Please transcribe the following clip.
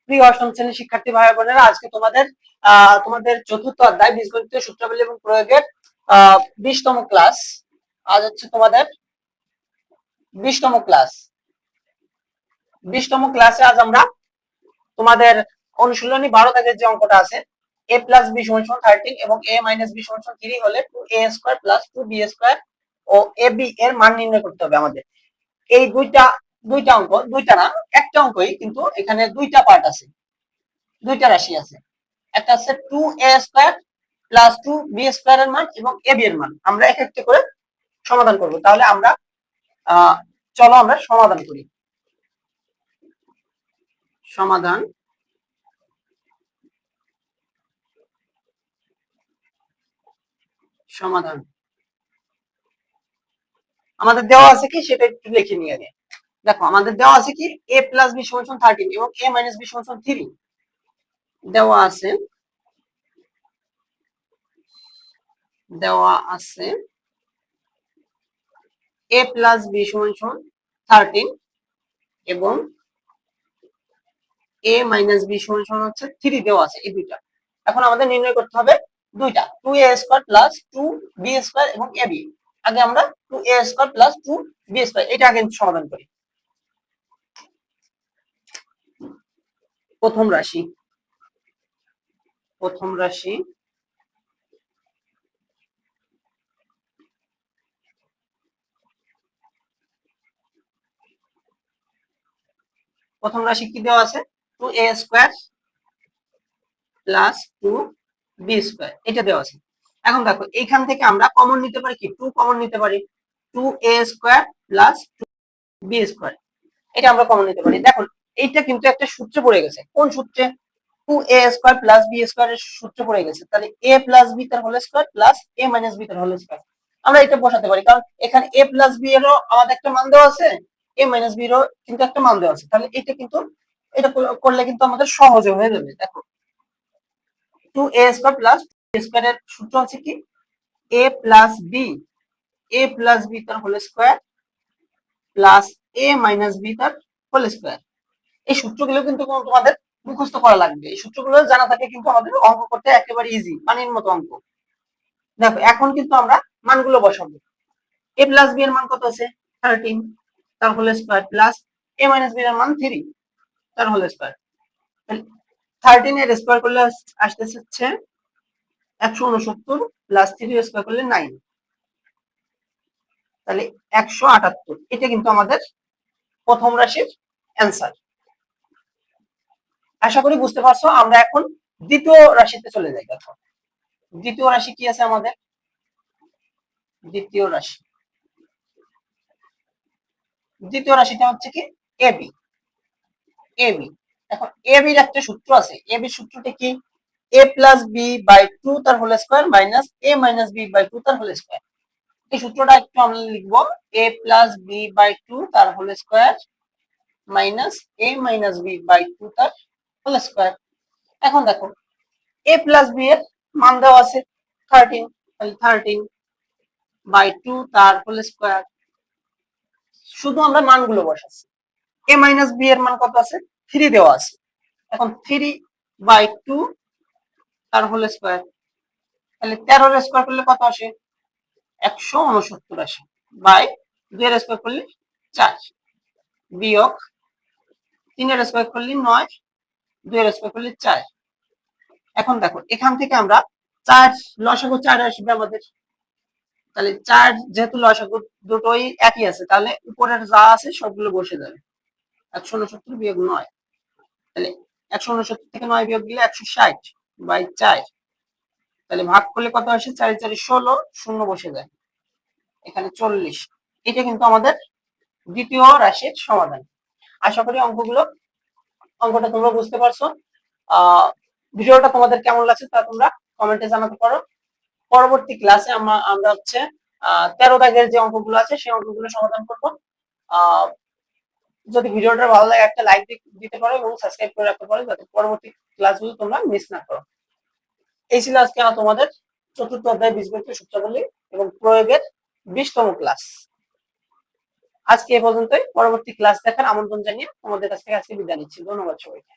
প্রিয় অষ্টম শ্রেণীর শিক্ষার্থী ভাই বোনেরা, আজকে তোমাদের চতুর্থ অধ্যায় বীজগণিতীয় সূত্রাবলী এবং প্রয়োগের 20তম ক্লাস। আজ হচ্ছে তোমাদের 20তম ক্লাস। 20তম ক্লাসে আজ আমরা তোমাদের অনুশীলনী 12 দাগের যে অঙ্কটা আছে, a প্লাস b সমান 13 এবং a মাইনাস b সমান 3 হলে 2a square plus 2b square ও ab এর মান নির্ণয় করতে হবে আমাদের। এই দুইটা অঙ্ক, দুইটা না, একটা অঙ্কই, কিন্তু এখানে দুইটা পার্ট আছে, দুইটা রাশি আছে। একটা আছে 2a square plus 2b square এর মান এবং ab এর মান আমরা এক একটা করে সমাধান করব। তাহলে আমরা চলো আমরা সমাধান করি। সমাধান সমাধান আমাদের দেওয়া আছে কি সেটা একটু লিখে নিয়ে আগে। দেখো আমাদের দেওয়া আছে কি a প্লাস b সমান 13 এবং a মাইনাস b সমান 3 দেওয়া আছে। a প্লাস b সমান 13 এবং a মাইনাস b সমান হচ্ছে 3 দেওয়া আছে, এই দুইটা। এখন আমাদের নির্ণয় করতে হবে দুইটা, 2a square plus 2b square এবং ab। আগে আমরা 2a square plus 2b square এটা আগে সমাধান করি। প্রথম রাশি প্রথম রাশি কি দেওয়া আছে, 2a square plus 2b square এটা দেওয়া আছে। এখন দেখো এইখান থেকে আমরা কমন নিতে পারি কি, 2 কমন নিতে পারি, 2a square plus 2b square এটা আমরা কমন নিতে পারি। দেখো এইটা কিন্তু একটা সূত্রে পড়ে গেছে। কোন সূত্রে? 2a square plus b square এর সূত্রে পড়ে গেছে। তাহলে a প্লাস b তার whole square plus a minus b তার হোল স্কয়ার আমরা এটা বসাতে পারি, কারণ এখানে a প্লাস b এরও আমাদের একটা মান দেওয়া আছে, a মাইনাস b এরও কিন্তু একটা মান দেওয়া আছে। তাহলে এটা করলে কিন্তু আমাদের সহজে হয়ে যাবে। দেখো 2a square plus b square এর সূত্র আছে কি, a প্লাস b তার whole square plus a minus b তার হোল স্কয়ার। এই সূত্রগুলো কিন্তু তোমাদের মুখস্থ করা লাগবে। এই সূত্রগুলো জানা থাকে কিন্তু আমাদের অঙ্ক করতে একেবারে ইজি, পানির মতো অঙ্ক। দেখো এখন কিন্তু আমরা মানগুলো বসাবো। a প্লাস b এর মান কত আছে, 13 তার whole square plus a minus b এর মান 3 তার হোল স্কয়ার। 13 এর স্কয়ার করলে আসতেছে হচ্ছে 169 প্লাস 3 এর স্কয়ার করলে 9, তাহলে 178। এটা কিন্তু আমাদের প্রথম রাশির অ্যান্সার। আশা করি বুঝতে পারছো। আমরা এখন দ্বিতীয় রাশিতে চলে যাই। দেখো দ্বিতীয় রাশি কি আছে আমাদের, দ্বিতীয় রাশিটা হচ্ছে কি এবি। এখন এবি এর একটা সূত্র আছে। এবি সূত্রটা কি, a প্লাস বি বাই 2 তার whole square minus a minus B by 2 তার হোল স্কয়ার। এই সূত্রটা একটু আমরা লিখবো, a প্লাস বি বাই 2 তার whole square minus a minus B by 2 তার হোল স্কয়ার। এখন দেখো a প্লাস বি এর মান দেওয়া আছে 13, তাহলে 13 বাই 2 তার হোল স্কয়ার। শুধু আমরা মানগুলো বসাচ্ছি। a মাইনাস b এর মান কত আছে, 3 দেওয়া আছে। এখন 3 বাই 2 তার হোল স্কয়ার, তাহলে 13 এর স্কয়ার করলে কত আসে, 169 আসে, বাই 2 এর স্কয়ার করলে 4 বিয়োগ 3 এর স্কয়ার করলে 9, 2 এর স্কয়ার করলে 4। এখন দেখো এখান থেকে আমরা 4 লসাগু 4 আসবে আমাদের, তাহলে 4 যেহেতু লসাগু দুটোই একই আছে, তাহলে উপরের যা আছে সবগুলো বসে যাবে। 169 বিয়োগ 9, তাহলে 169 থেকে 9 বিয়োগ দিলে 160 বাই 4, তাহলে ভাগ করলে কত আসে, 4 4 16, শূন্য বসে যায়, এখানে 40। এটা কিন্তু আমাদের দ্বিতীয় রাশির সমাধান। আশা করি অঙ্কটা তোমরা বুঝতে পারছো। ভিডিওটা তোমাদের কেমন লাগছে তা তোমরা কমেন্টে জানাতে পারো। পরবর্তী ক্লাসে আমরা হচ্ছে 13 দাগের যে অঙ্কগুলো আছে সেই অঙ্কগুলো সমাধান করবো। যদি ভিডিওটা ভালো লাগে একটা লাইক দিতে পারো এবং সাবস্ক্রাইব করে রাখতে পারো, যাতে পরবর্তী ক্লাসগুলো তোমরা মিস না করো। এই ছিল আজকে তোমাদের চতুর্থ অধ্যায় বীজগণিতীয় সূত্রাবলী এবং প্রয়োগের 20তম ক্লাস। আজকে এ পর্যন্তই। পরবর্তী ক্লাস দেখার আমন্ত্রণ জানিয়ে তোমাদের কাছ থেকে আজকে বিদায় নিচ্ছি। ধন্যবাদ সবাইকে।